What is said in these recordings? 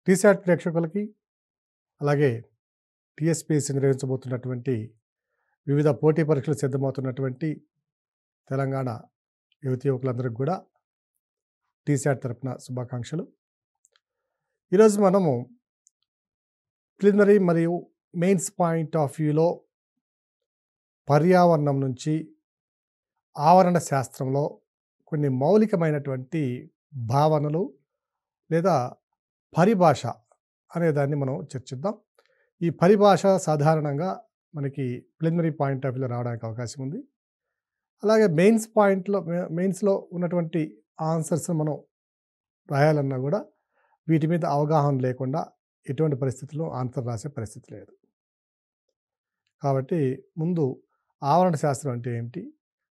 టీశాట్ ప్రేక్షకులకి, అలాగే టీఎస్పీఎస్సీ నిర్వహించబోతున్నటువంటి వివిధ పోటీ పరీక్షలు సిద్ధమవుతున్నటువంటి తెలంగాణ యువతీ యువకులందరికీ కూడా టీశాట్ తరపున శుభాకాంక్షలు. ఈరోజు మనము ప్రిలిమినరీ మరియు మెయిన్స్ పాయింట్ ఆఫ్ వ్యూలో పర్యావరణం నుంచి ఆవరణ శాస్త్రంలో కొన్ని మౌలికమైనటువంటి భావనలు లేదా పరిభాష అనేదాన్ని మనం చర్చిద్దాం. ఈ పరిభాష సాధారణంగా మనకి ప్రిలిమినరీ పాయింట్ ఆఫ్ వ్యూలో రావడానికి అవకాశం ఉంది. అలాగే మెయిన్స్లో ఉన్నటువంటి ఆన్సర్స్ మనం రాయాలన్నా కూడా వీటి మీద అవగాహన లేకుండా ఎటువంటి పరిస్థితుల్లో ఆన్సర్ రాసే పరిస్థితి లేదు. కాబట్టి ముందు ఆవరణ శాస్త్రం అంటే ఏమిటి,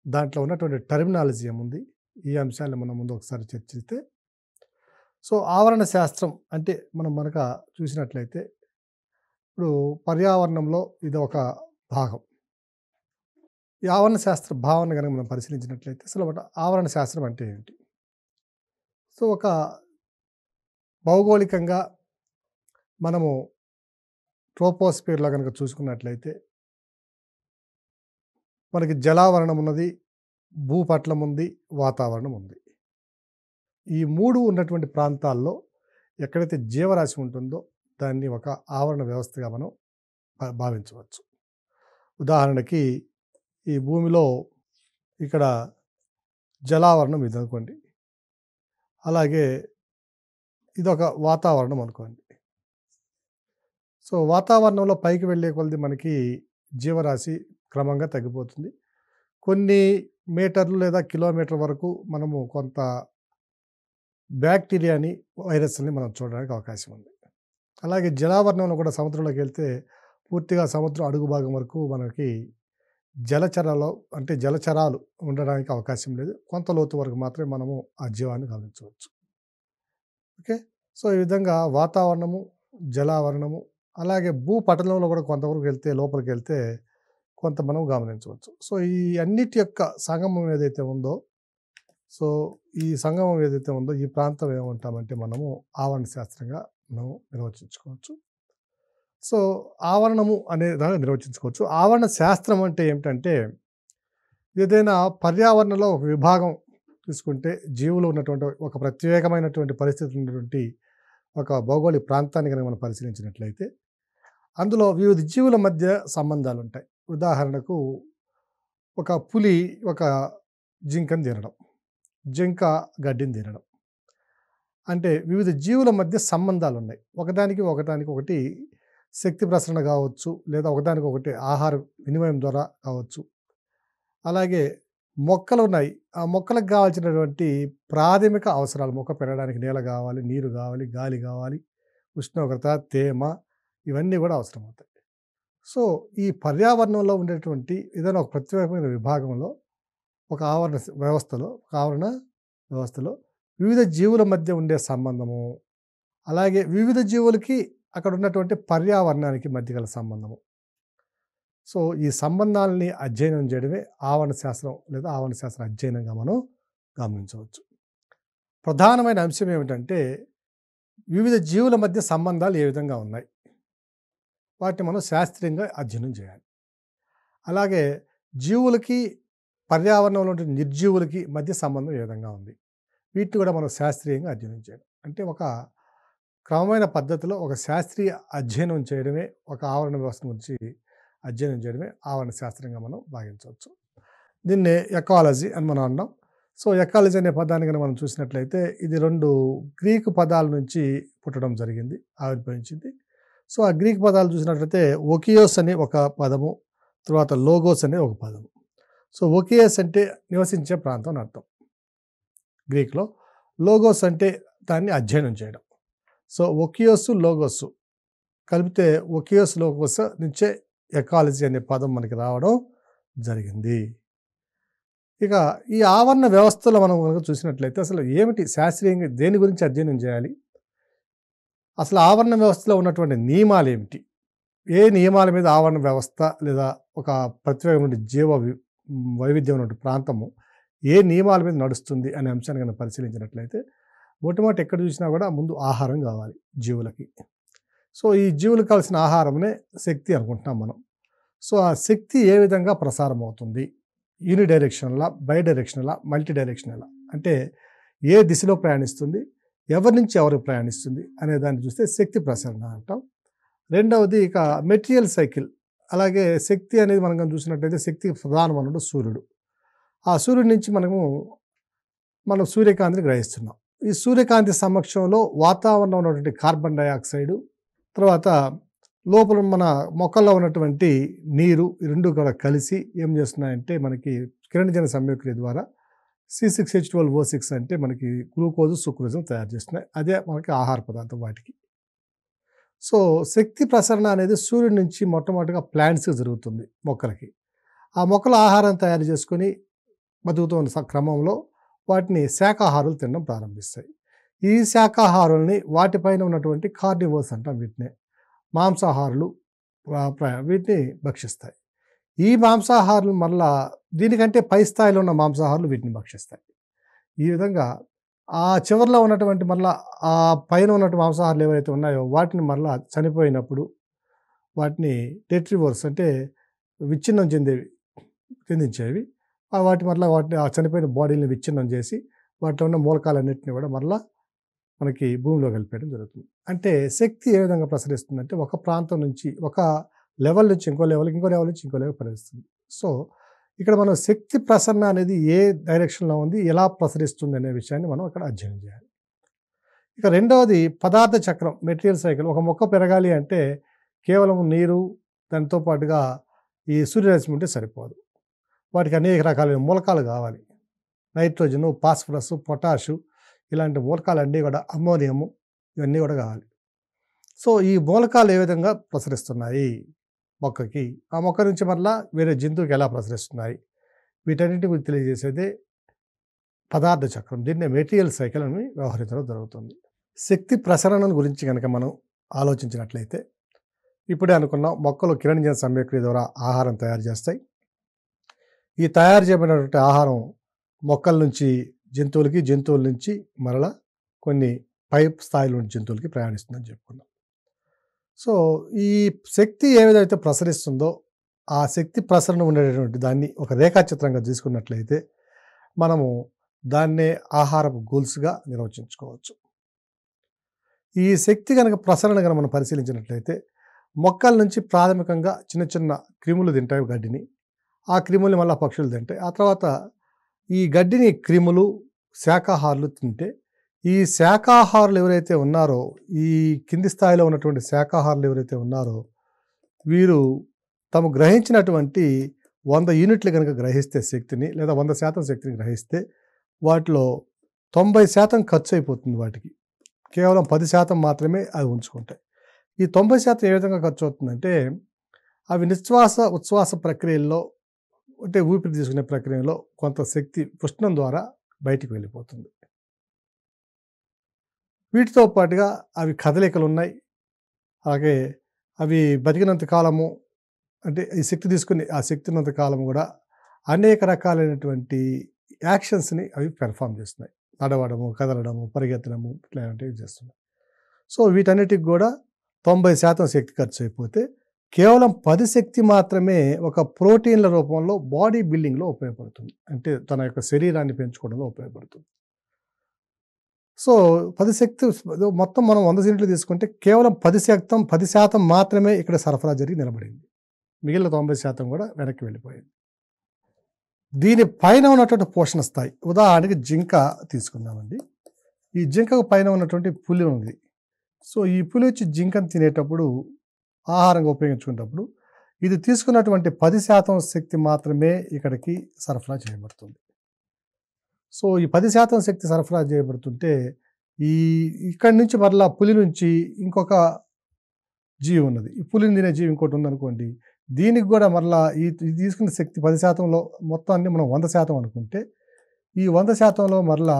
దాంట్లో ఉన్నటువంటి టర్మినాలజీ ఏముంది, ఈ అంశాలను మనం ముందు ఒకసారి చర్చిస్తే, సో ఆవరణ శాస్త్రం అంటే మనం చూసినట్లయితే ఇప్పుడు పర్యావరణంలో ఇది ఒక భాగం. ఈ ఆవరణ శాస్త్ర భావన కనుక మనం పరిశీలించినట్లయితే అసలు ఆవరణ శాస్త్రం అంటే ఏంటి? సో ఒక భౌగోళికంగా మనము ట్రోపోస్ఫియర్లో కనుక చూసుకున్నట్లయితే మనకి జలావరణం ఉన్నది, భూపటలం ఉంది, వాతావరణం ఉంది. ఈ మూడు ఉన్నటువంటి ప్రాంతాల్లో ఎక్కడైతే జీవరాశి ఉంటుందో దాన్ని ఒక ఆవరణ వ్యవస్థగా మనం భావించవచ్చు. ఉదాహరణకి ఈ భూమిలో ఇక్కడ జలావరణం ఇది అనుకోండి, అలాగే ఇదొక వాతావరణం అనుకోండి. సో వాతావరణంలో పైకి వెళ్ళే కొలది మనకి జీవరాశి క్రమంగా తగ్గిపోతుంది. కొన్ని మీటర్లు లేదా కిలోమీటర్ వరకు మనము కొంత బ్యాక్టీరియాని, వైరస్ని మనం చూడడానికి అవకాశం ఉంది. అలాగే జలావరణంలో కూడా సముద్రంలోకి వెళ్తే పూర్తిగా సముద్రం అడుగు భాగం వరకు మనకి జలచరాలు ఉండడానికి అవకాశం లేదు. కొంత లోతు వరకు మాత్రమే మనము ఆ జీవాన్ని గమనించవచ్చు. ఓకే, సో ఈ విధంగా వాతావరణము, జలావరణము, అలాగే భూపటలంలో కూడా కొంతవరకు వెళ్తే, లోపలికి వెళ్తే కొంత మనం గమనించవచ్చు. సో ఈ అన్నిటి యొక్క సంగమం ఏదైతే ఉందో, ఈ ప్రాంతం ఏమంటామంటే మనము ఆవరణ శాస్త్రంగా మనం నిర్వచించుకోవచ్చు. సో ఆవరణము అనే దాన్ని నిర్వచించుకోవచ్చు. ఆవరణ శాస్త్రం అంటే ఏమిటంటే, ఏదైనా పర్యావరణంలో ఒక విభాగం తీసుకుంటే, జీవులు ఉన్నటువంటి ఒక ప్రత్యేకమైనటువంటి పరిస్థితులు ఉన్నటువంటి ఒక భౌగోళిక ప్రాంతాన్ని కనుక మనం పరిశీలించినట్లయితే అందులో వివిధ జీవుల మధ్య సంబంధాలు ఉంటాయి. ఉదాహరణకు ఒక పులి ఒక జింకను తినడం, జింక గడ్డిని తినడం, అంటే వివిధ జీవుల మధ్య సంబంధాలు ఉన్నాయి. ఒకదానికి శక్తి ప్రసరణ కావచ్చు, లేదా ఒకదానికొకటి ఆహార వినిమయం ద్వారా కావచ్చు. అలాగే మొక్కలు ఉన్నాయి, ఆ మొక్కలకు కావాల్సినటువంటి ప్రాథమిక అవసరాలు, మొక్క పెరగడానికి నేల కావాలి, నీరు కావాలి, గాలి కావాలి, ఉష్ణోగ్రత, తేమ, ఇవన్నీ కూడా అవసరం అవుతాయి. సో ఈ పర్యావరణంలో ఉండేటువంటి ఏదైనా ఒక ప్రత్యేకమైన విభాగంలో ఒక ఆవరణ వ్యవస్థలో వివిధ జీవుల మధ్య ఉండే సంబంధము, అలాగే వివిధ జీవులకి అక్కడ ఉన్నటువంటి పర్యావరణానికి మధ్య గల సంబంధము. సో ఈ సంబంధాలని అధ్యయనం చేయడమే ఆవరణ శాస్త్రం లేదా ఆవరణ శాస్త్ర అధ్యయనంగా మనం గమనించవచ్చు. ప్రధానమైన అంశం ఏమిటంటే, వివిధ జీవుల మధ్య సంబంధాలు ఏ విధంగా ఉన్నాయి, వాటిని మనం శాస్త్రీయంగా అధ్యయనం చేయాలి. అలాగే జీవులకి, పర్యావరణంలో ఉండే నిర్జీవులకి మధ్య సంబంధం ఏ విధంగా ఉంది, వీటిని కూడా మనం శాస్త్రీయంగా అధ్యయనం చేయాలి. అంటే ఒక క్రమమైన పద్ధతిలో ఒక శాస్త్రీయ అధ్యయనం చేయడమే, ఒక ఆవరణ వ్యవస్థ గురించి అధ్యయనం చేయడమే ఆవరణ శాస్త్రంగా మనం భావించవచ్చు. దీన్ని ఎకాలజీ అని మనం అన్నాం. సో ఎకాలజీ అనే పదాన్ని కనుక మనం చూసినట్లయితే ఇది 2 గ్రీకు పదాల నుంచి పుట్టడం జరిగింది, ఆవిర్భవించింది. సో ఆ గ్రీక్ పదాలు చూసినట్లయితే ఒకియోస్ అనే ఒక పదము, తర్వాత లోగోస్ అనే ఒక పదము. సో ఒకియోస్ అంటే నివసించే ప్రాంతం అని అర్థం గ్రీక్లో. లోగోస్ అంటే దాన్ని అధ్యయనం చేయడం. సో ఒకియోస్, లోగోస్ కలిపితే ఒకియోస్ లోగోస్ నుంచే ఎకాలజీ అనే పదం మనకి రావడం జరిగింది. ఇక ఈ ఆవరణ వ్యవస్థలో మనం కనుక చూసినట్లయితే అసలు ఏమిటి శాస్త్రీయంగా దేని గురించి అధ్యయనం చేయాలి, అసలు ఆవరణ వ్యవస్థలో ఉన్నటువంటి నియమాలు ఏమిటి, ఏ నియమాల మీద ఆవరణ వ్యవస్థ లేదా ఒక ప్రత్యేకమైన వైవిధ్యం ప్రాంతము ఏ నియమాల మీద నడుస్తుంది అనే అంశాన్ని కనుక పరిశీలించినట్లయితే మొట్టమొదటి ఎక్కడ చూసినా కూడా ముందు ఆహారం కావాలి జీవులకి. సో, ఈ జీవులకు కావాల్సిన ఆహారమునే శక్తి అనుకుంటున్నాం మనం. సో, ఆ శక్తి ఏ విధంగా ప్రసారం అవుతుంది? యూనిడైరెక్షనలా, బైడైరెక్షనలా, మల్టీ డైరెక్షనలా? అంటే ఏ దిశలో ప్రయాణిస్తుంది? ఎవరి నుంచి ఎవరికి ప్రయాణిస్తుంది? అనే దాన్ని చూస్తే శక్తి ప్రసరణ అంటాం. రెండవది ఇక మెటీరియల్ సైకిల్. అలాగే శక్తి అనేది మనం గనుక చూసినట్టయితే శక్తికి ప్రధానమైనడు సూర్యుడు. ఆ సూర్యుడి నుంచి మనం సూర్యకాంతిని గ్రహిస్తున్నాం. ఈ సూర్యకాంతి సమక్షంలో వాతావరణంలో ఉన్నటువంటి కార్బన్ డయాక్సైడు, తర్వాత లోపల మన మొక్కల్లో ఉన్నటువంటి నీరు ఈ 2 కూడా కలిసి ఏం చేస్తున్నాయంటే మనకి కిరణజన సంయోక్రియ ద్వారా C6H12O6 అంటే మనకి గ్లూకోజు, సుక్రోజును తయారు చేస్తున్నాయి. అదే మనకి ఆహార పదార్థం వాటికి. సో, శక్తి ప్రసరణ అనేది సూర్యుడి నుంచి మొట్టమొదటిగా ప్లాంట్స్‌కి జరుగుతుంది మొక్కలకి. ఆ మొక్కలు ఆహారం తయారు చేసుకొని బతుకుతున్న క్రమంలో వాటిని శాకాహారులు తినడం ప్రారంభిస్తాయి. ఈ శాకాహారుల్ని వాటిపైన ఉన్నటువంటి కార్నివోర్స్ అంటాం వీటిని. మాంసాహారులు వీటిని భక్షిస్తాయి. ఈ మాంసాహారులు మరలా దీనికంటే పై స్థాయిలో ఉన్న మాంసాహారులు వీటిని భక్షిస్తాయి. ఈ విధంగా ఆ చివర్లో ఉన్నటువంటి మరలా ఆ పైన ఉన్నటువంటి మాంసాహారులు ఏవైతే ఉన్నాయో వాటిని మరలా చనిపోయినప్పుడు వాటిని డెట్రివోర్స్ అంటే విచ్ఛిన్నం చెందించేవి. వాటిని ఆ చనిపోయిన బాడీని విచ్ఛిన్నం చేసి వాటిలో ఉన్న మూలకాలన్నింటినీ కూడా మరలా మనకి భూమిలో కలిపేయడం జరుగుతుంది. అంటే శక్తి ఏ విధంగా ప్రసరిస్తుందంటే ఒక ప్రాంతం నుంచి ఒక లెవెల్ నుంచి ఇంకో లెవెల్‌కి, ఇంకో లెవెల్ నుంచి ఇంకో లెవెల్ ప్రసరిస్తుంది. సో, ఇక్కడ మనం శక్తి ప్రసరణ అనేది ఏ డైరెక్షన్‌లో ఉంది, ఎలా ప్రసరిస్తుంది అనే విషయాన్ని మనం అక్కడ అధ్యయనం చేయాలి. ఇక రెండవది పదార్థ చక్రం, మెటీరియల్ సైకిల్. ఒక మొక్క పెరగాలి అంటే కేవలం నీరు, దానితో పాటుగా ఈ సూర్యరశ్మి ఉంటే సరిపోదు. వాటికి అనేక రకాలైన మూలకాలు కావాలి. నైట్రోజను, ఫాస్ఫరస్, పొటాషు ఇలాంటి మూలకాలన్నీ కూడా, అమ్మోనియము ఇవన్నీ కూడా కావాలి. సో, ఈ మూలకాలు ఏ విధంగా ప్రసరిస్తున్నాయి మొక్కకి, ఆ మొక్క నుంచి మరలా వేరే జంతువుకి ఎలా ప్రసరిస్తున్నాయి, వీటన్నిటి గురించి తెలియజేసేదే పదార్థ చక్రం. దీన్నే మెటీరియల్ సైకిల్ అని వ్యవహరించడం జరుగుతుంది. శక్తి ప్రసరణ గురించి కనుక మనం ఆలోచించినట్లయితే ఇప్పుడే అనుకున్నాం, మొక్కలు కిరణజన సంయోక్రియ ద్వారా ఆహారం తయారు చేస్తాయి. ఈ తయారు చేయబడినటువంటి ఆహారం మొక్కల నుంచి జంతువులకి, జంతువుల నుంచి మరలా కొన్ని పై స్థాయిలో ఉన్న జంతువులకి ప్రయాణిస్తుందని చెప్పుకున్నాం. సో, ఈ శక్తి ఏ విధమైతే ప్రసరిస్తుందో ఆ శక్తి ప్రసరణ ఉండేటటువంటి దాన్ని ఒక రేఖాచిత్రంగా తీసుకున్నట్లయితే మనము దాన్నే ఆహారపు గోల్స్‌గా నిర్వచించుకోవచ్చు. ఈ శక్తి కనుక ప్రసరణ కనుక మనం పరిశీలించినట్లయితే మొక్కల నుంచి ప్రాథమికంగా చిన్న చిన్న క్రిములు తింటాయి గడ్డిని. ఆ క్రిముల్ని మళ్ళా పక్షులు తింటాయి. ఆ తర్వాత ఈ గడ్డిని క్రిములు, శాకాహారులు తింటే ఈ శాకాహారులు ఎవరైతే ఉన్నారో, ఈ కింది స్థాయిలో ఉన్నటువంటి శాకాహారులు ఎవరైతే ఉన్నారో వీరు తాము గ్రహించినటువంటి 100 యూనిట్లు కనుక గ్రహిస్తే శక్తిని, లేదా 100% శక్తిని గ్రహిస్తే వాటిలో 90% ఖర్చు అయిపోతుంది వాటికి. కేవలం 10% మాత్రమే అవి ఉంచుకుంటాయి. ఈ 90% ఏ విధంగా ఖర్చు అవుతుందంటే అవి నిశ్వాస, ఉచ్ఛ్వాస ప్రక్రియల్లో అంటే ఊపిరి తీసుకునే ప్రక్రియలో కొంత శక్తి ఉష్ణం ద్వారా బయటికి వెళ్ళిపోతుంది. వీటితో పాటుగా అవి కదలికలు ఉన్నాయి. అలాగే అవి బతికినంత కాలము అంటే ఈ శక్తి తీసుకుని ఆ శక్తి ఉన్నంత కాలం కూడా అనేక రకాలైనటువంటి యాక్షన్స్‌ని అవి పెర్ఫార్మ్ చేస్తున్నాయి. నడవడము, కదలడము, పరిగెత్తడము ఇట్లాంటివి చేస్తున్నాయి. సో, వీటన్నిటికి కూడా 90% శక్తి ఖర్చు అయిపోతే కేవలం 10 శక్తి మాత్రమే ఒక ప్రోటీన్ల రూపంలో బాడీ బిల్డింగ్‌లో ఉపయోగపడుతుంది. అంటే తన యొక్క శరీరాన్ని పెంచుకోవడంలో ఉపయోగపడుతుంది. సో, 10 శక్తి మొత్తం మనం 100 యూనిట్లు తీసుకుంటే కేవలం 10% మాత్రమే ఇక్కడ సరఫరా జరిగి నిలబడింది. మిగిలిన 90% కూడా వెనక్కి వెళ్ళిపోయింది. దీని పైన ఉన్నటువంటి పోషణ స్థాయి, ఉదాహరణకి జింక తీసుకుందామండి. ఈ జింకకు పైన ఉన్నటువంటి పులి ఉంది. సో, ఈ పులి వచ్చి జింకను తినేటప్పుడు ఆహారంగా ఉపయోగించుకునేటప్పుడు ఇది తీసుకున్నటువంటి 10% శక్తి మాత్రమే ఇక్కడికి సరఫరా చేయబడుతుంది. సో, ఈ 10% శక్తి సరఫరా చేయబడుతుంటే ఇక్కడి నుంచి మరలా పులి నుంచి ఇంకొక జీవి ఉన్నది. ఈ పులిని తినే జీవి ఇంకోటి ఉందనుకోండి. దీనికి కూడా మరలా ఇది తీసుకున్న శక్తి 10%లో మొత్తాన్ని మనం 100% అనుకుంటే ఈ 100%లో మరలా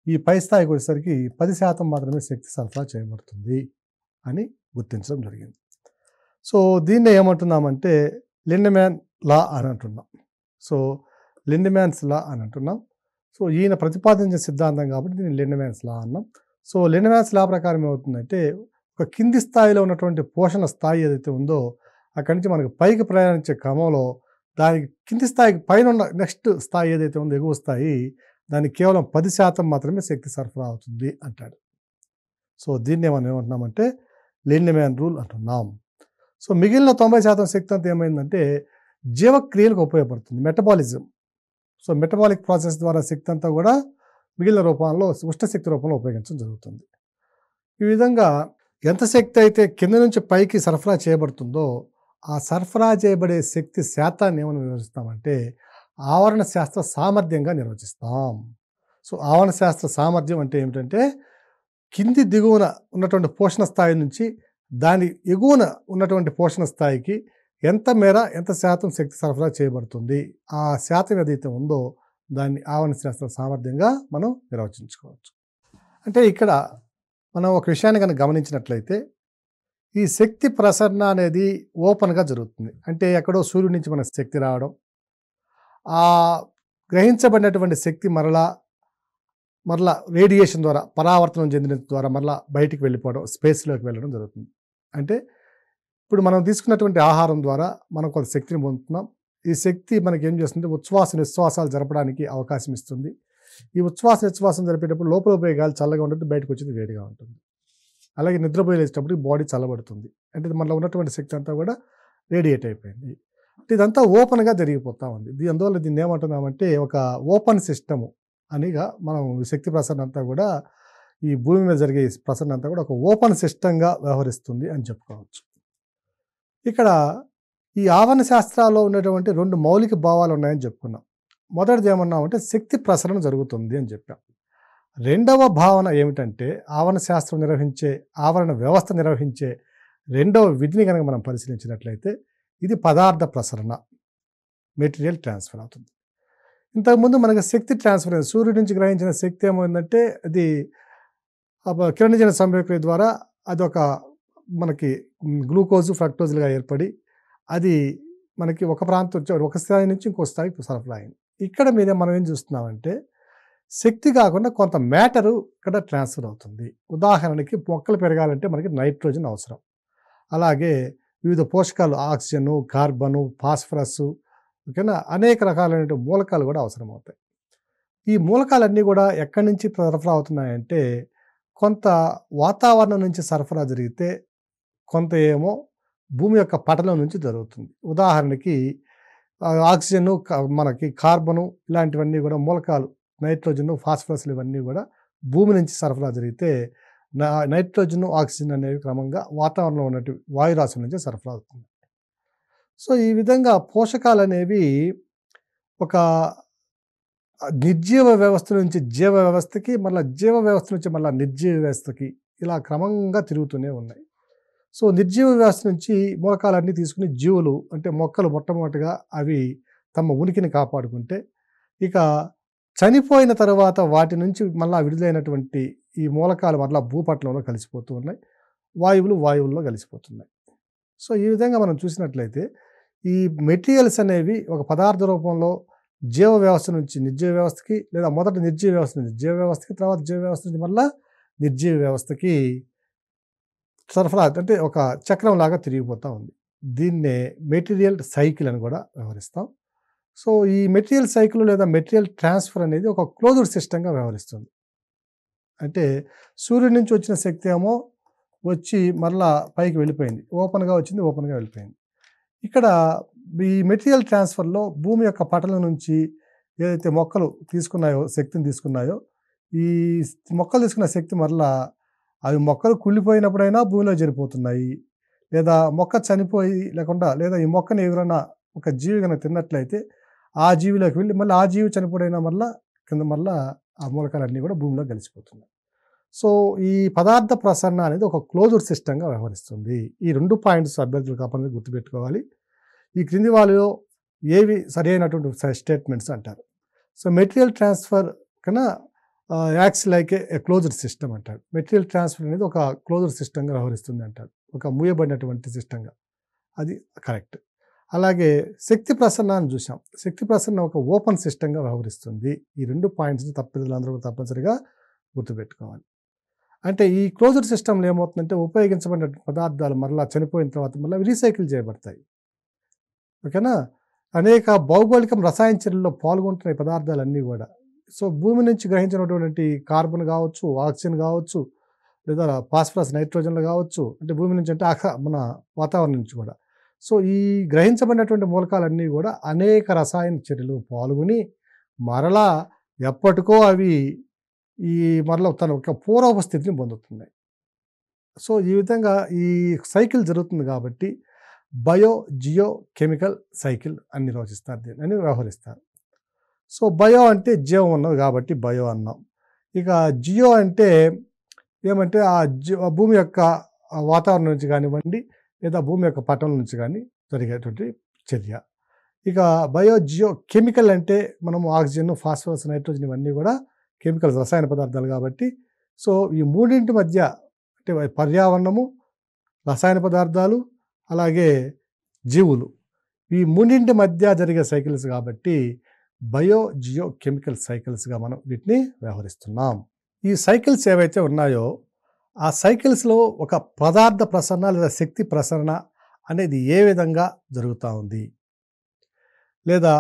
ఈ పై స్థాయికి వచ్చేసరికి 10% మాత్రమే శక్తి సరఫరా చేయబడుతుంది అని గుర్తించడం జరిగింది. సో, దీన్నే ఏమంటున్నామంటే లిండెమాన్ లా అని అంటున్నాం. సో, లిండెమాన్స్ లా అని అంటున్నాం. సో ఈయన ప్రతిపాదించిన సిద్ధాంతం కాబట్టి దీన్ని లిండెమాన్స్ లా అన్నాం. సో లిండెమాన్స్ లా ప్రకారం ఏమవుతుందంటే ఒక కింది స్థాయిలో ఉన్నటువంటి పోషణ స్థాయి ఏదైతే ఉందో అక్కడి నుంచి మనకు పైకి ప్రయాణించే క్రమంలో దానికి కింది స్థాయికి పైన ఉన్న నెక్స్ట్ స్థాయి ఏదైతే ఉందో ఎగువ స్థాయి దానికి కేవలం 10% మాత్రమే శక్తి సరఫరా అవుతుంది అంటాడు. సో దీన్ని మనం ఏమంటున్నామంటే లిండెమాన్ రూల్ అంటున్నాం. సో మిగిలిన 90% శక్తి అంతా ఏమైందంటే జీవక్రియలకు ఉపయోగపడుతుంది, మెటబాలిజం. సో మెటబాలిక్ ప్రాసెస్ ద్వారా శక్తి అంతా కూడా మిగిలిన రూపంలో ఉష్ణశక్తి రూపంలో ఉపయోగించడం జరుగుతుంది. ఈ విధంగా ఎంత శక్తి అయితే కింద నుంచి పైకి సరఫరా చేయబడుతుందో ఆ సరఫరా చేయబడే శక్తి శాతాన్ని ఏమని వివరిస్తామంటే ఆవరణ శాస్త్ర సామర్థ్యంగా నిర్వచిస్తాం. సో ఆవరణ శాస్త్ర సామర్థ్యం అంటే ఏమిటంటే కింది దిగువన ఉన్నటువంటి పోషణ స్థాయి నుంచి దాని ఎగువన ఉన్నటువంటి పోషణ స్థాయికి ఎంత శాతం శక్తి సరఫరా చేయబడుతుంది, ఆ శాతం ఏదైతే ఉందో దాన్ని ఆవరణ శాస్త్ర సామర్థ్యంగా మనం నిర్వచించుకోవచ్చు. అంటే ఇక్కడ మనం ఒక విషయాన్ని కనుక గమనించినట్లయితే ఈ శక్తి ప్రసరణ అనేది ఓపెన్గా జరుగుతుంది. అంటే ఎక్కడో సూర్యుడి నుంచి మనకు శక్తి రావడం, ఆ గ్రహించబడినటువంటి శక్తి మరలా రేడియేషన్ ద్వారా పరావర్తనం చెందిన ద్వారా మరలా బయటికి వెళ్ళిపోవడం, స్పేస్లోకి వెళ్ళడం జరుగుతుంది. అంటే ఇప్పుడు మనం తీసుకున్నటువంటి ఆహారం ద్వారా మనం కొంత శక్తిని పొందుతున్నాం. ఈ శక్తి మనకి ఏం చేస్తుంది, ఉచ్ఛ్వాస నిశ్వాసాలు జరపడానికి అవకాశం ఇస్తుంది. ఈ ఉచ్ఛ్వాస నిశ్వాసం జరిపేటప్పుడు లోపల పోయే గాలి చల్లగా ఉంటుంది, బయటకు వచ్చేది వేడిగా ఉంటుంది. అలాగే నిద్రపోయేటప్పుడు బాడీ చల్లబడుతుంది. అంటే మనలో ఉన్నటువంటి శక్తి అంతా కూడా రేడియేట్ అయిపోయింది. ఇదంతా ఓపెన్గా జరిగిపోతూ ఉంది. అందువల్ల దీన్ని ఏమంటున్నామంటే ఒక ఓపెన్ సిస్టము అనిగా మనం శక్తి ప్రసరణ అంతా కూడా ఈ భూమి మీద జరిగే ప్రసరణ అంతా కూడా ఒక ఓపెన్ సిస్టంగా వ్యవహరిస్తుంది అని చెప్పుకోవచ్చు. ఇక్కడ ఈ ఆవరణ శాస్త్రాల్లో ఉన్నటువంటి 2 మౌలిక భావాలు ఉన్నాయని చెప్పుకున్నాం. మొదటిది ఏమన్నామంటే శక్తి ప్రసరణ జరుగుతుంది అని చెప్పాం. రెండవ భావన ఏమిటంటే ఆవరణ వ్యవస్థ నిర్వహించే రెండవ విధిని కనుక మనం పరిశీలించినట్లయితే ఇది పదార్థ ప్రసరణ, మెటీరియల్ ట్రాన్స్ఫర్ అవుతుంది. ఇంతకుముందు మనకి శక్తి ట్రాన్స్ఫర్ అయింది. సూర్యుడి నుంచి గ్రహించిన శక్తి ఏమైందంటే అది కిరణజన సంయోక్రియ ద్వారా అదొక మనకి గ్లూకోజు ఫ్రక్టోజులుగా ఏర్పడి అది మనకి ఒక ప్రాంతం ఒక స్థాయి నుంచి ఇంకో స్థాయికి సరఫరా అయింది. ఇక్కడ మీద మనం ఏం చూస్తున్నామంటే శక్తి కాకుండా కొంత మ్యాటరు ఇక్కడ ట్రాన్స్ఫర్ అవుతుంది. ఉదాహరణకి మొక్కలు పెరగాలంటే మనకి నైట్రోజన్ అవసరం. అలాగే వివిధ పోషకాలు ఆక్సిజను, కార్బను, ఫాస్ఫరస్, ఓకేనా, అనేక రకాలైన మూలకాలు కూడా అవసరం అవుతాయి. ఈ మూలకాలన్నీ కూడా ఎక్కడి నుంచి సరఫరా అవుతున్నాయంటే కొంత వాతావరణం నుంచి సరఫరా జరిగితే కొంత ఏమో భూమి యొక్క పటలం నుంచి జరుగుతుంది. ఉదాహరణకి ఆక్సిజను, మనకి కార్బను ఇలాంటివన్నీ కూడా మూలకాలు, నైట్రోజను, ఫాస్ఫరస్లు ఇవన్నీ కూడా భూమి నుంచి సరఫరా జరిగితే నైట్రోజన్, ఆక్సిజన్ అనేవి క్రమంగా వాతావరణంలో ఉన్నటువంటి వాయురాశుల నుంచి సరఫరా అవుతుంది. సో ఈ విధంగా పోషకాలు అనేవి ఒక నిర్జీవ వ్యవస్థ నుంచి జీవ వ్యవస్థకి, మళ్ళీ జీవ వ్యవస్థ నుంచి మళ్ళీ నిర్జీవ వ్యవస్థకి ఇలా క్రమంగా తిరుగుతూనే ఉన్నాయి. సో నిర్జీవ వ్యవస్థ నుంచి మూలకాలన్నీ తీసుకుని జీవులు అంటే మొక్కలు మొట్టమొదటిగా అవి తమ ఉనికిని కాపాడుకుంటే, ఇక చనిపోయిన తర్వాత వాటి నుంచి మళ్ళీ విడుదలైనటువంటి ఈ మూలకాలు మళ్ళీ భూపటలంలో కలిసిపోతూ ఉన్నాయి, వాయువుల్లో కలిసిపోతున్నాయి. సో ఈ విధంగా మనం చూసినట్లయితే ఈ మెటీరియల్స్ అనేవి ఒక పదార్థ రూపంలో జీవ వ్యవస్థ నుంచి నిర్జీవ వ్యవస్థకి, లేదా మొదట నిర్జీవ వ్యవస్థ నుంచి జీవ వ్యవస్థకి, తర్వాత జీవ వ్యవస్థ నుంచి మళ్ళీ నిర్జీవ వ్యవస్థకి సరఫరా, అంటే ఒక చక్రం లాగా తిరిగిపోతూ ఉంది. దీన్నే మెటీరియల్ సైకిల్ అని కూడా వ్యవహరిస్తాం. సో ఈ మెటీరియల్ సైకిల్ లేదా మెటీరియల్ ట్రాన్స్ఫర్ అనేది ఒక క్లోజ్డ్ సిస్టంగా వ్యవహరిస్తుంది. అంటే సూర్యుడి నుంచి వచ్చిన శక్తి ఏమో వచ్చి మళ్ళా పైకి వెళ్ళిపోయింది, ఓపెన్గా వచ్చింది, ఓపెన్గా వెళ్ళిపోయింది. ఇక్కడ ఈ మెటీరియల్ ట్రాన్స్ఫర్లో భూమి యొక్క పటలం నుంచి ఏదైతే మొక్కలు తీసుకున్నాయో, శక్తిని తీసుకున్నాయో, ఈ మొక్కలు తీసుకున్న శక్తి మరలా అవి మొక్కలు కుళ్ళిపోయినప్పుడైనా భూమిలో జరిపోతున్నాయి, లేదా మొక్క చనిపోయి లేకుండా, లేదా ఈ మొక్కని ఎవరైనా ఒక జీవి కనుక తిన్నట్లయితే ఆ జీవిలోకి వెళ్ళి మళ్ళీ ఆ జీవి చనిపోయినా మళ్ళీ కింద మళ్ళీ ఆ మూలకాలన్నీ కూడా భూమిలో కలిసిపోతున్నాయి. సో ఈ పదార్థ ప్రసరణ అనేది ఒక క్లోజ్డ్ సిస్టంగా వ్యవహరిస్తుంది. ఈ 2 పాయింట్స్ అభ్యర్థులు కాపాలని గుర్తుపెట్టుకోవాలి. ఈ క్రింది వాళ్ళలో ఏవి సరి అయినటువంటి స్టేట్మెంట్స్ అంటారు. సో మెటీరియల్ ట్రాన్స్ఫర్ కన్నా యాక్ట్స్ లైక్ ఏ క్లోజ్డ్ సిస్టమ్ అంటాడు. మెటీరియల్ ట్రాన్స్ఫర్ అనేది ఒక క్లోజ్డ్ సిస్టంగా వ్యవహరిస్తుంది అంటాడు, ఒక మూయబడినటువంటి సిస్టంగా. అది కరెక్ట్. అలాగే శక్తి ప్రసరణ అని చూసాం. శక్తి ప్రసరణ ఒక ఓపెన్ సిస్టమ్‌గా వ్యవహరిస్తుంది. ఈ 2 పాయింట్స్‌ని అందరూ తప్పనిసరిగా గుర్తుపెట్టుకోవాలి. అంటే ఈ క్లోజ్డ్ సిస్టమ్‌లో ఏమవుతుందంటే ఉపయోగించబడిన పదార్థాలు మరలా చనిపోయిన తర్వాత మళ్ళీ రీసైకిల్ చేయబడతాయి. ఓకేనా? అనేక భౌగోళిక రసాయన చర్యల్లో పాల్గొంటున్న ఈ పదార్థాలన్నీ గూడా. సో, భూమి నుంచి గ్రహించినటువంటి కార్బన్ గావచ్చు, ఆక్సిజన్ గావచ్చు, లేదా ఫాస్ఫరస్, నైట్రోజన్‌లు గావచ్చు. అంటే భూమి నుంచి అంటే మన వాతావరణం నుంచి గూడా. సో, ఈ గ్రహించబడినటువంటి మూలకాలన్నీ గూడా అనేక రసాయన చర్యలు పాల్గొని మరలా ఎప్పటికో అవి ఈ మరలా తన యొక్క పూర్వపు స్థితిని పొందుతున్నాయి. సో, ఈ విధంగా ఈ సైకిల్ జరుగుతుంది కాబట్టి బయో, జియో, కెమికల్ సైకిల్ అని నిర్వచిస్తారు దీన్ని అని వ్యవహరిస్తారు. సో, బయో అంటే జీవం ఉన్నది కాబట్టి బయో అన్నాం. ఇక జియో అంటే ఏమంటే ఆ భూమి యొక్క వాతావరణం నుంచి కానివ్వండి, లేదా భూమి యొక్క పటం నుంచి కానీ జరిగేటువంటి చర్య. ఇక బయో, జియో, కెమికల్ అంటే మనము ఆక్సిజన్, ఫాస్ఫరస్, నైట్రోజన్ ఇవన్నీ కూడా కెమికల్స్ రసాయన పదార్థాలు కాబట్టి సో, ఈ మూడింటి మధ్య అంటే పర్యావరణము, రసాయన పదార్థాలు, అలాగే జీవులు ఈ మూడింటి మధ్య జరిగే సైకిల్స్ కాబట్టి బయో, జియో, కెమికల్ సైకిల్స్గా మనం వీటిని వ్యవహరిస్తున్నాం. ఈ సైకిల్స్ ఏవైతే ఉన్నాయో ఆ సైకిల్స్లో ఒక పదార్థ ప్రసరణ లేదా శక్తి ప్రసరణ అనేది ఏ విధంగా జరుగుతూ ఉంది, లేదా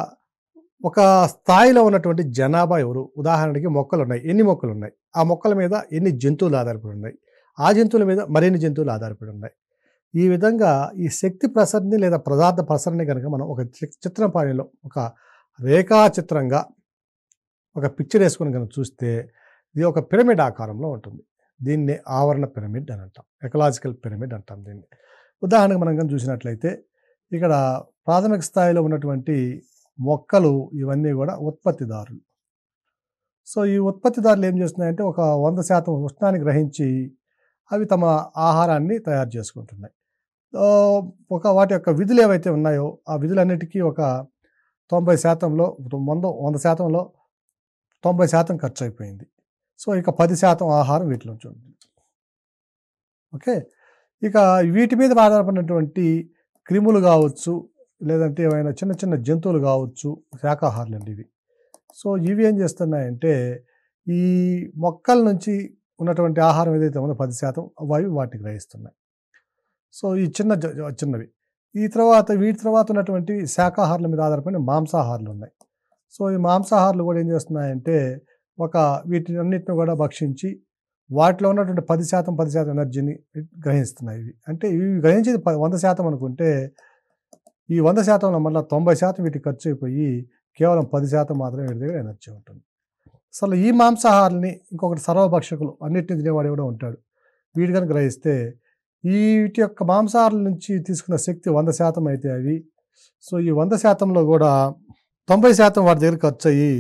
ఒక స్థాయిలో ఉన్నటువంటి జనాభా ఎవరు, ఉదాహరణకి మొక్కలు ఉన్నాయి, ఎన్ని మొక్కలు ఉన్నాయి, ఆ మొక్కల మీద ఎన్ని జంతువులు ఆధారపడి ఉన్నాయి, ఆ జంతువుల మీద మరిన్ని జంతువులు ఆధారపడి ఉన్నాయి. ఈ విధంగా ఈ శక్తి ప్రసరణని లేదా పదార్థ ప్రసరణని కనుక మనం ఒక చిత్రపాణిలో ఒక రేఖా చిత్రంగా ఒక పిక్చర్ వేసుకొని కనుక చూస్తే ఇది ఒక పిరమిడ్ ఆకారంలో ఉంటుంది. దీన్ని ఆవరణ పిరమిడ్ అని అంటాం, ఎకలాజికల్ పిరమిడ్ అంటాం దీన్ని. ఉదాహరణకు మనం కనుక చూసినట్లయితే ఇక్కడ ప్రాథమిక స్థాయిలో ఉన్నటువంటి మొక్కలు ఇవన్నీ కూడా ఉత్పత్తిదారులు. సో, ఈ ఉత్పత్తిదారులు ఏం చేస్తున్నాయంటే ఒక 100% ఉష్ణాన్ని గ్రహించి అవి తమ ఆహారాన్ని తయారు చేసుకుంటున్నాయి. వాటి యొక్క విధులు ఏవైతే ఉన్నాయో ఆ విధులన్నిటికీ ఒక 90%లో 100%లో 90% ఖర్చు అయిపోయింది. సో, ఇక 10% ఆహారం వీటిలో నుంచి ఉంటుంది. ఓకే. ఇక వీటి మీద ఆధారపడినటువంటి క్రిములు కావచ్చు, లేదంటే ఏమైనా చిన్న చిన్న జంతువులు కావచ్చు, శాకాహారులు అండి ఇవి. సో, ఇవి ఏం చేస్తున్నాయంటే ఈ మొక్కల నుంచి ఉన్నటువంటి ఆహారం ఏదైతే ఉందో 10% అవి వాటిని గ్రహిస్తున్నాయి. సో, ఈ చిన్నవి. వీటి తర్వాత ఉన్నటువంటి శాకాహారుల మీద ఆధారపడిన మాంసాహారులు ఉన్నాయి. సో, ఈ మాంసాహారులు కూడా ఏం చేస్తున్నాయంటే వీటినన్నిటిని కూడా భక్షించి వాటిలో ఉన్నటువంటి 10% ఎనర్జీని గ్రహిస్తున్నాయి ఇవి. అంటే ఇవి గ్రహించేది 100% అనుకుంటే ఈ 100%లో మళ్ళీ 90% వీటికి ఖర్చు అయిపోయి కేవలం 10% మాత్రమే వీటి దగ్గర ఎనర్జీ ఉంటుంది. అసలు ఈ మాంసాహారుల్ని ఇంకొకటి సర్వభక్షకులు అన్నిటిని తినేవాడు కూడా ఉంటాడు. వీటి కనుక గ్రహిస్తే వీటి యొక్క మాంసాహారుల నుంచి తీసుకున్న శక్తి 100% అయితే అవి. సో, ఈ 100%లో కూడా 90% వాటి దగ్గర ఖర్చు అయ్యి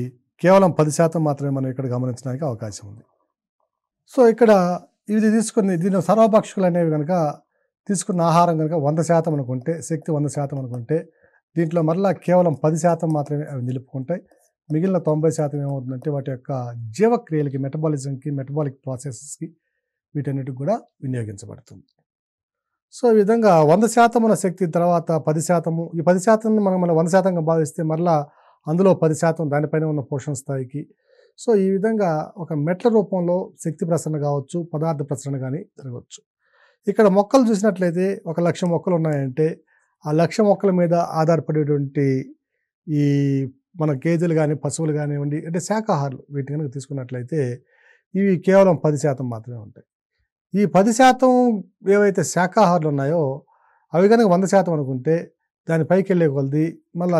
కేవలం 10% మాత్రమే మనం ఇక్కడ గమనించడానికి అవకాశం ఉంది. సో, ఇక్కడ ఇది తీసుకుని దీని సర్వభక్షకులు అనేవి కనుక తీసుకున్న ఆహారం కనుక 100% అనుకుంటే, శక్తి 100% అనుకుంటే దీంట్లో మరలా కేవలం 10% మాత్రమే అవి నిలుపుకుంటాయి. మిగిలిన 90% ఏమవుతుందంటే వాటి యొక్క జీవక్రియలకి, మెటబాలిజంకి, మెటబాలిక్ ప్రాసెసెస్కి వీటన్నిటికి కూడా వినియోగించబడుతుంది. సో, ఈ విధంగా 100% ఉన్న శక్తి తర్వాత 10%, ఈ 10%ని మనం 100%గా భావిస్తే మరలా అందులో 10% దానిపైన ఉన్న పోషణ స్థాయికి. సో, ఈ విధంగా ఒక మెట్ల రూపంలో శక్తి ప్రసరణ కావచ్చు, పదార్థ ప్రసరణ కానీ జరగవచ్చు. ఇక్కడ మొక్కలు చూసినట్లయితే 1,00,000 మొక్కలు ఉన్నాయంటే ఆ 1,00,000 మొక్కల మీద ఆధారపడేటువంటి ఈ మన గేదెలు కానీ, పశువులు కానివ్వండి, అంటే శాకాహారులు వీటిని కనుక తీసుకున్నట్లయితే ఇవి కేవలం 10% మాత్రమే ఉంటాయి. ఈ 10% ఏవైతే శాకాహారులు ఉన్నాయో అవి కనుక 100% అనుకుంటే దాని పైకి వెళ్ళే కొలది మళ్ళీ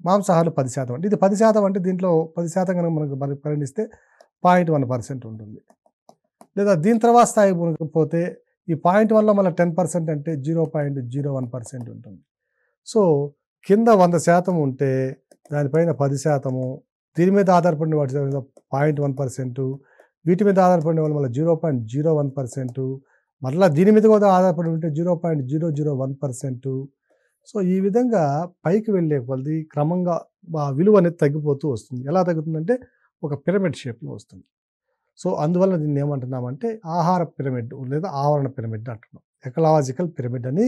మాంసాహారులు 10%. అంటే ఇది 10% అంటే దీంట్లో 10% కనుక మనకు పరిగణిస్తే 0.1% ఉంటుంది. లేదా దీని తర్వాత స్థాయి పోతే ఈ 0.1లో మళ్ళీ 10% అంటే 0.01% ఉంటుంది. సో, కింద 100% ఉంటే దానిపైన 10%, దీని మీద ఆధారపడిన వాటి మీద 0.1%, వీటి మీద ఆధారపడిన వాళ్ళు మళ్ళీ 0.01%, మళ్ళీ దీని మీద కూడా ఆధారపడి ఉంటే 0.001%. సో, ఈ విధంగా పైకి వెళ్ళే కొలది క్రమంగా విలువ అనేది తగ్గిపోతూ వస్తుంది. ఎలా తగ్గుతుందంటే ఒక పిరమిడ్ షేప్లో వస్తుంది. సో, అందువల్ల దీన్ని ఏమంటున్నామంటే ఆహార పిరమిడ్ లేదా ఆవరణ పిరమిడ్ అంటున్నాం. ఎకలాజికల్ పిరమిడ్ అని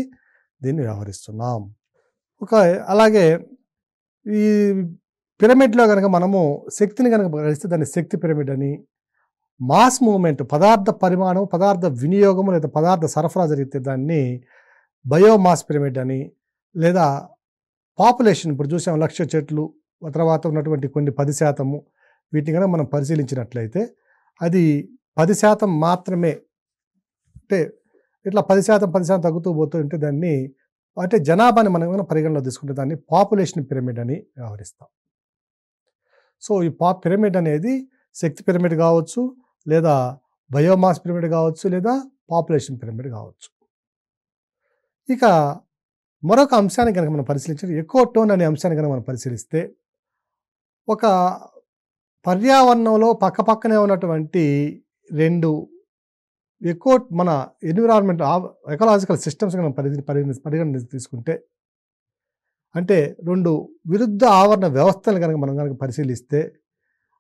దీన్ని వ్యవహరిస్తున్నాం. ఒక అలాగే ఈ పిరమిడ్‌లో గనక మనము శక్తిని గనక గ్రహిస్తే దాన్ని శక్తి పిరమిడ్ అని, మాస్ మూవ్‌మెంట్ పదార్థ పరిమాణం, పదార్థ వినియోగము లేదా పదార్థ సరఫరా జరిగితే దాన్ని బయోమాస్ పిరమిడ్ అని, లేదా పాపులేషన్ ఇప్పుడు చూసాం 1,00,000 చెట్లు, తర్వాత ఉన్నటువంటి కొన్ని 10% వీటిని గనక మనం పరిశీలించినట్లయితే అది 10% మాత్రమే. అంటే ఇట్లా 10%, 10% తగ్గుతూ పోతూ ఉంటే దాన్ని అంటే జనాభాని మనం గనక పరిగణలో తీసుకుంటే దాన్ని పాపులేషన్ పిరమిడ్ అని వ్యవహరిస్తాం. సో, ఈ పిరమిడ్ అనేది శక్తి పిరమిడ్ కావచ్చు, లేదా బయోమాస్ పిరమిడ్ కావచ్చు, లేదా పాపులేషన్ పిరమిడ్ కావచ్చు. ఇక మరొక అంశాన్ని గనక మనం పరిశీలించినట్లయితే ఎకో టోన్ అనే అంశాన్ని గనక మనం పరిశీలిస్తే, ఒక పర్యావరణంలో పక్కపక్కనే ఉన్నటువంటి 2 మన ఎన్విరాన్మెంట్ ఎకలాజికల్ సిస్టమ్స్ మనం పరిగణన తీసుకుంటే, అంటే 2 విరుద్ధ ఆవరణ వ్యవస్థలు మనం గనక పరిశీలిస్తే,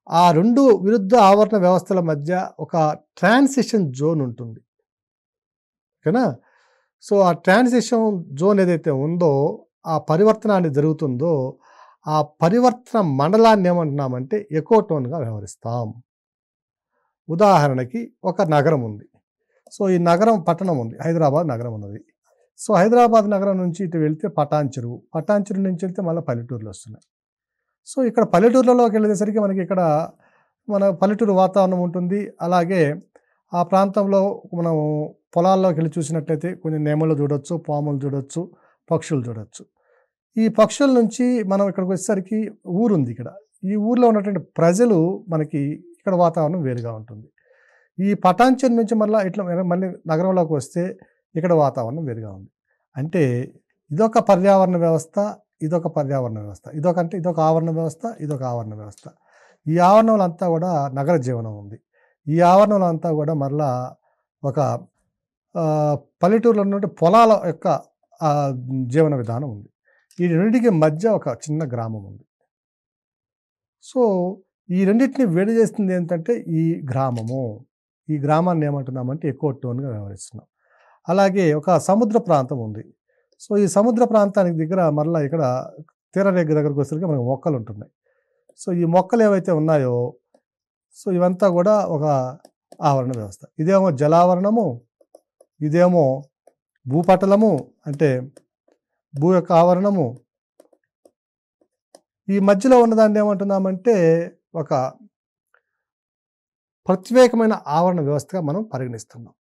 ఆ 2 విరుద్ధ ఆవరణ వ్యవస్థల మధ్య ఒక ట్రాన్సిషన్ జోన్ ఉంటుంది. ఓకేనా? సో, ఆ ట్రాన్సిషన్ జోన్ ఏదైతే ఉందో, ఆ పరివర్తన అనేది జరుగుతుందో, ఆ పరివర్తన మండలాన్ని ఏమంటున్నామంటే ఎకో టోన్‌గా వ్యవహరిస్తాం. ఉదాహరణకి ఒక నగరం ఉంది. సో, ఈ పట్టణం ఉంది. హైదరాబాద్ నగరం ఉన్నది. సో, హైదరాబాద్ నగరం నుంచి ఇటు వెళ్తే పటాన్ చెరువు. పటాన్ చెరువు నుంచి వెళ్తే మళ్ళీ పల్లెటూర్లు వస్తున్నాయి. సో, ఇక్కడ పల్లెటూర్లలోకి వెళ్ళేసరికి మనకి ఇక్కడ మన పల్లెటూరు వాతావరణం ఉంటుంది. అలాగే ఆ ప్రాంతంలో మనం పొలాల్లోకి వెళ్ళి చూసినట్లయితే కొన్ని నెమళ్ళు చూడొచ్చు, పాములు చూడొచ్చు, పక్షులు చూడొచ్చు. ఈ పక్షుల నుంచి మనం ఇక్కడికి వచ్చేసరికి ఊరుంది ఇక్కడ. ఈ ఊర్లో ఉన్నటువంటి ప్రజలు మనకి ఇక్కడ వాతావరణం వేరుగా ఉంటుంది. ఈ పటాన్చెరు నుంచి మళ్ళీ నగరంలోకి వస్తే ఇక్కడ వాతావరణం వేరుగా ఉంది. అంటే ఇదొక పర్యావరణ వ్యవస్థ, ఇదొక పర్యావరణ వ్యవస్థ. ఇదొక ఆవరణ వ్యవస్థ, ఇదొక ఆవరణ వ్యవస్థ. ఈ ఆవరణంలో అంతా కూడా నగర జీవనం ఉంది. ఈ ఆవరణంలో అంతా కూడా మరలా ఒక పల్లెటూరులో ఉన్నటువంటి పొలాల యొక్క జీవన విధానం ఉంది. ఈ రెండింటికి మధ్య ఒక చిన్న గ్రామం ఉంది. సో, ఈ రెండింటిని వేడి చేస్తుంది ఏంటంటే ఈ గ్రామము. ఈ గ్రామాన్ని ఏమంటున్నామంటే ఎకో టోన్‌గా వ్యవహరిస్తున్నాం. అలాగే ఒక సముద్ర ప్రాంతం ఉంది. సో, ఈ సముద్ర ప్రాంతానికి దగ్గర మరలా ఇక్కడ తీరరేఖ దగ్గరకు వచ్చేసరికి మనకు మొక్కలు ఉంటున్నాయి. సో, ఈ మొక్కలు ఏవైతే ఉన్నాయో, సో, ఇవంతా కూడా ఒక ఆవరణ వ్యవస్థ. ఇదేమో జలావరణము, ఇదేమో భూపటలము అంటే భూ యొక్క ఆవరణము. ఈ మధ్యలో ఉన్నదాన్ని ఏమంటున్నామంటే ఒక ప్రత్యేకమైన ఆవరణ వ్యవస్థగా మనం పరిగణిస్తున్నాం.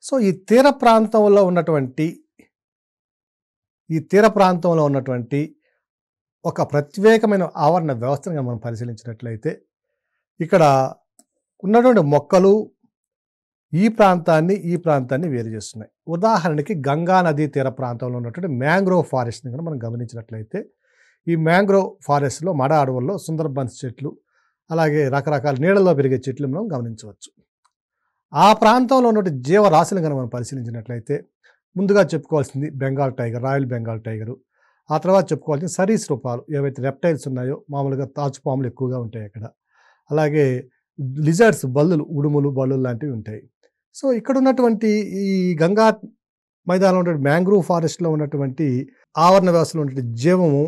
సో, ఈ తీర ప్రాంతంలో ఉన్నటువంటి ఒక ప్రత్యేకమైన ఆవరణ వ్యవస్థను మనం పరిశీలించినట్లయితే, ఇక్కడ ఉన్నటువంటి మొక్కలు ఈ ప్రాంతాన్ని వేరు చేస్తున్నాయి. ఉదాహరణకి గంగా నదీ తీర ప్రాంతంలో ఉన్నటువంటి మ్యాంగ్రోవ్ ఫారెస్ట్ని కనుక మనం గమనించినట్లయితే, ఈ మ్యాంగ్రోవ్ ఫారెస్ట్లో మడ అడవుల్లో సుందర్బన్స్ చెట్లు, అలాగే రకరకాల నీళ్ళలో పెరిగే చెట్లు మనం గమనించవచ్చు. ఆ ప్రాంతంలో ఉన్నటువంటి జీవరాశులను కనుక మనం పరిశీలించినట్లయితే, ముందుగా చెప్పుకోవాల్సింది Bengal tiger, royal Bengal tiger. ఆ తర్వాత చెప్పుకోవాల్సిన సరీసృపాలు ఏవైతే రెప్టైల్స్ ఉన్నాయో, మామూలుగా తాచుపాములు ఎక్కువగా ఉంటాయి అక్కడ. అలాగే లిజర్డ్స్, బల్లులు, ఉడుములు, బల్లులు లాంటివి ఉంటాయి. సో, ఇక్కడ ఉన్నటువంటి ఈ గంగా మైదానంలో ఉన్నటువంటి మ్యాంగ్రోవ్ ఫారెస్ట్లో ఉన్నటువంటి ఆవరణ వ్యవస్థలో ఉన్నటువంటి జీవము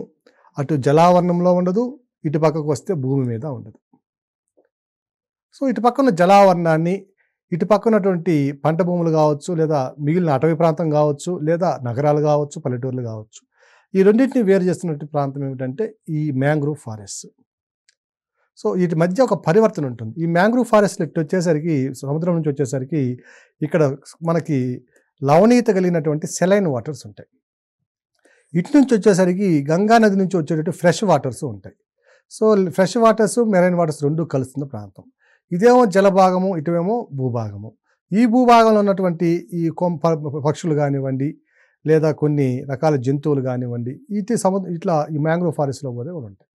అటు జలావరణంలో ఉండదు, ఇటు పక్కకు వస్తే భూమి మీద ఉండదు. సో, ఇటు పక్కన జలావరణాన్ని, ఇటు పక్కనటువంటి పంట భూములు కావచ్చు, లేదా మిగిలిన అటవీ ప్రాంతం కావచ్చు, లేదా నగరాలు కావచ్చు, పల్లెటూర్లు కావచ్చు. ఈ రెండింటిని వేరు చేస్తున్నటువంటి ప్రాంతం ఏమిటంటే ఈ మ్యాంగ్రోవ్ ఫారెస్ట్. సో, వీటి మధ్య ఒక పరివర్తన ఉంటుంది. ఈ మ్యాంగ్రోవ్ ఫారెస్ట్‌లు ఇటు వచ్చేసరికి, సముద్రం నుంచి వచ్చేసరికి ఇక్కడ మనకి లవణీయత కలిగినటువంటి సెలైన్ వాటర్స్ ఉంటాయి. ఇటు నుంచి వచ్చేసరికి గంగా నది నుంచి వచ్చేటటువంటి ఫ్రెష్ వాటర్స్ ఉంటాయి. So, fresh waters, marine waters 2 కలుస్తున్న ప్రాంతం. ఇదేమో జలభాగము, ఇటువేమో భూభాగము. ఈ భూభాగంలో ఉన్నటువంటి ఈ పక్షులు కానివ్వండి, లేదా కొన్ని రకాల జంతువులు కానివ్వండి, ఇట్లా ఈ మ్యాంగ్రోవ్ ఫారెస్ట్‌లో పోతే కూడా ఉంటాయి.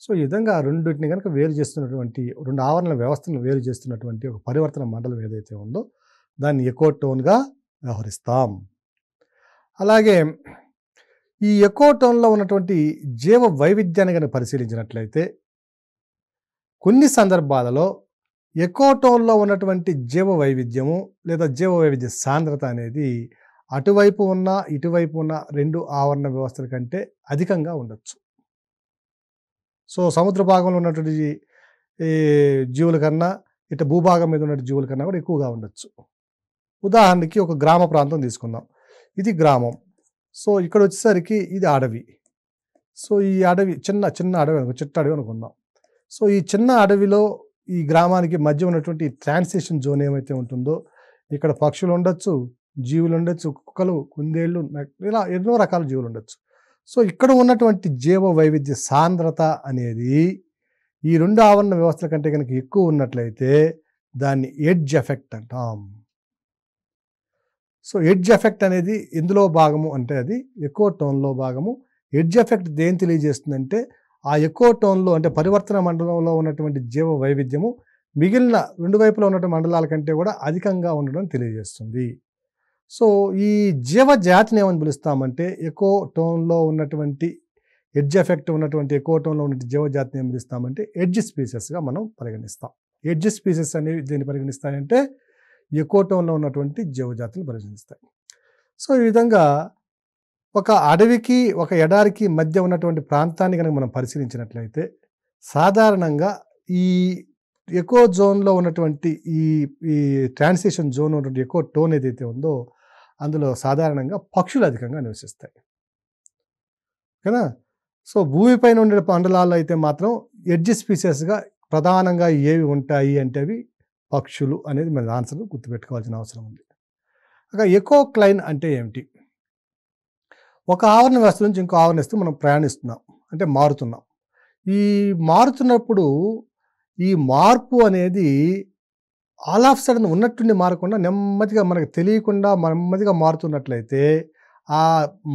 సో, ఈ విధంగా రెండింటిని కనుక వేరు చేస్తున్నటువంటి 2 ఆవరణ వ్యవస్థను వేరు చేస్తున్నటువంటి ఒక పరివర్తన మండలం ఏదైతే ఉందో దాన్ని ఎకో టోన్‌గా వ్యవహరిస్తాం. అలాగే ఈ ఎకో టోన్‌లో ఉన్నటువంటి జీవ వైవిధ్యాన్ని కనుక పరిశీలించినట్లయితే, కొన్ని సందర్భాలలో ఎకో టోన్‌లో ఉన్నటువంటి జీవ వైవిధ్యము లేదా జీవ వైవిధ్య సాంద్రత అనేది అటువైపు ఉన్న ఇటువైపు ఉన్న 2 ఆవరణ వ్యవస్థల కంటే అధికంగా ఉండొచ్చు. సో, సముద్ర భాగంలో ఉన్నటువంటి ఈ జీవుల కన్నా ఇటు భూభాగం మీద ఉన్న జీవుల కన్నా కూడా ఎక్కువగా ఉండొచ్చు. ఉదాహరణకి ఒక గ్రామ ప్రాంతం తీసుకుందాం. ఇది గ్రామం. సో, ఇక్కడ వచ్చేసరికి ఇది అడవి. సో, ఈ అడవి చిన్న అడవి చిట్ట అడవి అనుకుందాం. సో, ఈ చిన్న అడవిలో ఈ గ్రామానికి మధ్య ఉన్నటువంటి ట్రాన్సిషన్ జోన్ ఏమైతే ఉంటుందో ఇక్కడ పక్షులు ఉండొచ్చు, జీవులు ఉండొచ్చు, కుక్కలు, కుందేళ్ళు, ఇలా ఎన్నో రకాల జీవులు ఉండొచ్చు. సో, ఇక్కడ ఉన్నటువంటి జీవ వైవిధ్య సాంద్రత అనేది ఈ 2 ఆవరణ వ్యవస్థల కంటే కనుక ఎక్కువ ఉన్నట్లయితే దాన్ని ఎడ్జ్ ఎఫెక్ట్ అంటాం. సో, ఎడ్జ్ ఎఫెక్ట్ అనేది ఎందులో భాగము అంటే అది ఎక్కువ టోన్లో భాగము. ఎడ్జ్ ఎఫెక్ట్ దేని తెలియజేస్తుందంటే ఆ ఎక్కువ టోన్లో అంటే పరివర్తన మండలంలో ఉన్నటువంటి జీవ వైవిధ్యము మిగిలిన 2 వైపులో ఉన్నటువంటి మండలాల కంటే కూడా అధికంగా ఉండడం తెలియజేస్తుంది. సో, ఈ జీవ జాతిని ఏమని పిలుస్తామంటే ఎక్కువ టోన్లో ఉన్నటువంటి ఎడ్జ్ ఎఫెక్ట్ ఉన్నటువంటి ఎక్కువ టోన్లో ఉన్నటువంటి జీవ జాతిని ఏం పిలుస్తామంటే ఎడ్జ్ స్పీసెస్గా మనం పరిగణిస్తాం. ఎడ్జ్ స్పీసెస్ అనేవి దేన్ని పరిగణిస్తాయంటే ఎక్కువ టోన్లో ఉన్నటువంటి జీవజాతులను పరిగణిస్తాయి. సో, ఈ విధంగా ఒక అడవికి ఒక ఎడారికి మధ్య ఉన్నటువంటి ప్రాంతాన్ని కనుక మనం పరిశీలించినట్లయితే సాధారణంగా ఈ ఎక్కువ జోన్లో ఉన్నటువంటి ఈ ట్రాన్సిషన్ జోన్ ఉన్నటువంటి ఎక్కువ టోన్ ఏదైతే ఉందో అందులో సాధారణంగా పక్షులు అధికంగా నివసిస్తాయి. ఓకేనా? సో, భూమిపైన ఉండే మండలాల్లో అయితే మాత్రం ఎడ్జ్ స్పీసెస్గా ప్రధానంగా ఏవి ఉంటాయి అంటే అవి పక్షులు అనేది మన ఆన్సర్ గుర్తుపెట్టుకోవాల్సిన అవసరం ఉంది. ఇక ఎకోక్లైన్ అంటే ఏమిటి? ఒక ఆవరణ వ్యవస్థ నుంచి ఇంకో ఆవరణ వ్యవస్థ మనం ప్రయాణిస్తున్నాం అంటే మారుతున్నాం. ఈ మారుతున్నప్పుడు ఈ మార్పు అనేది ఆల్ ఆఫ్ సడన్ ఉన్నట్టుండి మారకుండా నెమ్మదిగా మనకు తెలియకుండా నెమ్మదిగా మారుతున్నట్లయితే ఆ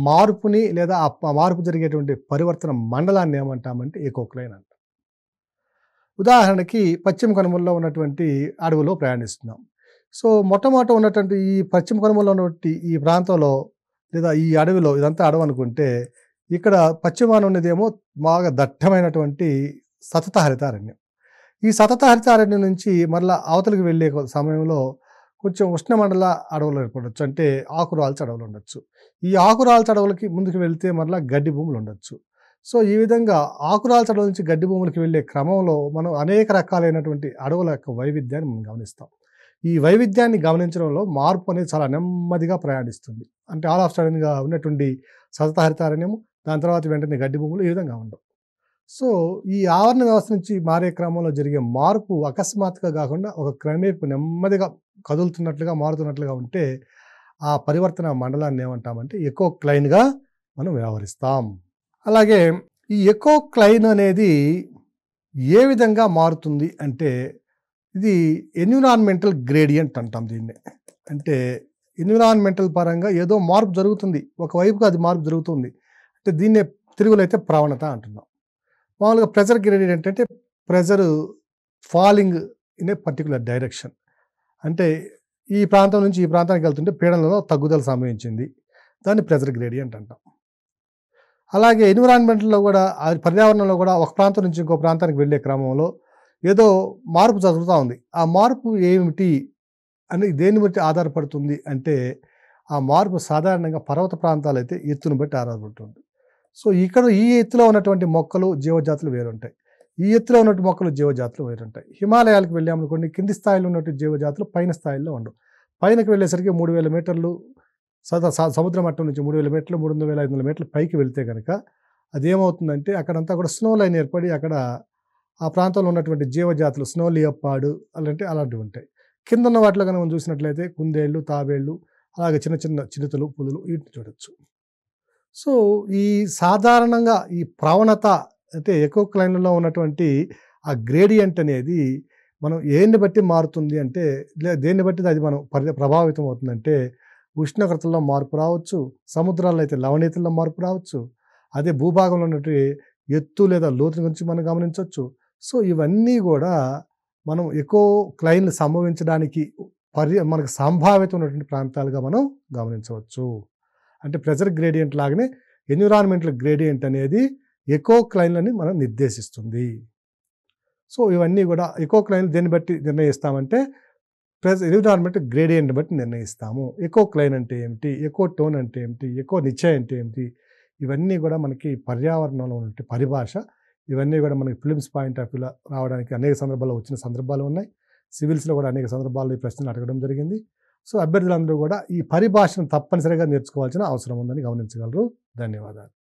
మార్పుని లేదా ఆ మార్పు జరిగేటువంటి పరివర్తన మండలాన్ని ఏమంటామంటే ఎకోక్లైన్ అంటాం. ఉదాహరణకి పశ్చిమ కనుమల్లో ఉన్నటువంటి అడవిలో ప్రయాణిస్తున్నాం. సో, మొట్టమొదట ఉన్నటువంటి ఈ పశ్చిమ కనుమల్లో ఉన్నటువంటి ఈ ప్రాంతంలో లేదా ఈ అడవిలో ఇదంతా అడవి అనుకుంటే ఇక్కడ పశ్చిమాన ఉన్నదేమో బాగా దట్టమైనటువంటి సతత హరితారణ్యం. ఈ సతత హరితారణ్యం నుంచి మరలా అవతలికి వెళ్ళే సమయంలో కొంచెం ఉష్ణమండల అడవులు ఏర్పడవచ్చు. అంటే ఆకురాల్చ అడవులు ఉండొచ్చు. ఈ ఆకురాల్చ అడవులకి ముందుకు వెళ్తే మరలా గడ్డి భూములు ఉండొచ్చు. సో, ఈ విధంగా ఆకురాల్చ అడవుల నుంచి గడ్డి భూములకి వెళ్ళే క్రమంలో మనం అనేక రకాలైనటువంటి అడవుల యొక్క వైవిధ్యాన్ని మనం గమనిస్తాం. ఈ వైవిధ్యాన్ని గమనించడంలో మార్పు అనేది చాలా నెమ్మదిగా ప్రయాణిస్తుంది. అంటే ఆల్ ఆఫ్ సడన్గా ఉన్నటువంటి సతత హరితారణ్యము దాని తర్వాత వెంటనే గడ్డి భూములు ఈ విధంగా ఉండవు. సో, ఈ ఆవరణ వ్యవస్థ నుంచి మారే క్రమంలో జరిగే మార్పు అకస్మాత్తుగా కాకుండా ఒక క్రమేపు నెమ్మదిగా కదులుతున్నట్లుగా మారుతున్నట్లుగా ఉంటే ఆ పరివర్తన మండలాన్ని ఏమంటామంటే ఎకోక్లైన్గా మనం వ్యవహరిస్తాం. అలాగే ఈ ఎకోక్లైన్ అనేది ఏ విధంగా మారుతుంది అంటే ఇది ఎన్విరాన్మెంటల్ గ్రేడియంట్ అంటాం దీన్ని. అంటే ఎన్విరాన్మెంటల్ పరంగా ఏదో మార్పు జరుగుతుంది, ఒకవైపుగా అది మార్పు జరుగుతుంది అంటే దీన్నే తెలుగులో అయితే ప్రవణత అంటున్నాం. మామూలుగా ప్రెజర్ గ్రేడియంట్ అంటే pressure falling in a particular direction. అంటే ఈ ప్రాంతం నుంచి ఈ ప్రాంతానికి వెళ్తుంటే పీడనంలో తగ్గుదల సంభవించింది, దాన్ని ప్రెజర్ గ్రేడియంట్ అంటాం. అలాగే ఎన్విరాన్మెంట్లో కూడా పర్యావరణంలో కూడా ఒక ప్రాంతం నుంచి ఇంకో ప్రాంతానికి వెళ్ళే క్రమంలో ఏదో మార్పు జరుగుతూ ఉంది. ఆ మార్పు ఏమిటి అని దేన్ని బట్టి ఆధారపడుతుంది అంటే ఆ మార్పు సాధారణంగా పర్వత ప్రాంతాలు అయితే ఎత్తును బట్టి ఆధారపడుతుంది. సో, ఇక్కడ ఈ ఎత్తులో ఉన్నటువంటి మొక్కలు జీవజాతులు వేరుంటాయి, ఈ ఎత్తులో ఉన్నటువంటి మొక్కలు జీవజాతులు వేరుంటాయి. హిమాలయాలకు వెళ్ళామనుకోండి కింది స్థాయిలో ఉన్నటువంటి జీవజాతులు పైన స్థాయిలో ఉండవు. పైనకి వెళ్ళేసరికి 3000 మీటర్లు సముద్ర మట్టం నుంచి 3000 మీటర్లు 3500 మీటర్లు పైకి వెళ్తే కనుక అదేమవుతుందంటే అక్కడంతా కూడా స్నో లైన్ ఏర్పడి అక్కడ ఆ ప్రాంతంలో ఉన్నటువంటి జీవజాతులు స్నో లియోపార్డ్ అలాంటివి ఉంటాయి. కింద ఉన్న వాటిలో కనుక మనం చూసినట్లయితే కుందేళ్ళు, తాబేళ్ళు, అలాగే చిన్న చిన్న చిరుతలు, పులులు వీటిని చూడొచ్చు. సో, ఈ సాధారణంగా ఈ ప్రవణత అంటే ఎకోక్లైన్లో ఉన్నటువంటి ఆ గ్రేడియంట్ అనేది మనం ఏంటి బట్టి మారుతుంది అంటే దేన్ని బట్టి అది మనం ప్రభావితం అవుతుందంటే ఉష్ణోగ్రతల్లో మార్పు రావచ్చు, సముద్రాల్లో అయితే లవణీయతల్లో మార్పు రావచ్చు, అదే భూభాగంలో ఉన్నటువంటి ఎత్తు లేదా లోతు గురించి మనం గమనించవచ్చు. సో, ఇవన్నీ కూడా మనం ఎకోక్లైన్లు సంభవించడానికి మనకు సంభావ్యత ఉన్నటువంటి ప్రాంతాలుగా మనం గమనించవచ్చు. అంటే ప్రెజర్ గ్రేడియంట్ లాగానే ఎన్విరాన్మెంటల్ గ్రేడియంట్ అనేది ఎకోక్లైన్లని మనం నిర్దేశిస్తుంది. సో, ఇవన్నీ కూడా ఎకోక్లైన్లు దేన్ని బట్టి నిర్ణయిస్తామంటే ఎన్విరాన్మెంట్ గ్రేడియంట్ని బట్టి నిర్ణయిస్తాము. ఎకో క్లైన్ అంటే ఏమిటి? ఎకో టోన్ అంటే ఏమిటి? ఎకో నిశ్చయ్ అంటే ఏమిటి? ఇవన్నీ కూడా మనకి పర్యావరణంలో ఉన్నటువంటి పరిభాష. ఇవన్నీ కూడా మనకి ఫిలిమ్స్ పాయింట్ ఆఫ్ వ్యూలో రావడానికి అనేక సందర్భాల్లో వచ్చిన సందర్భాలు ఉన్నాయి. సివిల్స్‌లో కూడా అనేక సందర్భాల్లో ఈ ప్రశ్నలు అడగడం జరిగింది. సో, అభ్యర్థులందరూ కూడా ఈ పరిభాషను తప్పనిసరిగా నేర్చుకోవాల్సిన అవసరం ఉందని గమనించగలరు. ధన్యవాదాలు.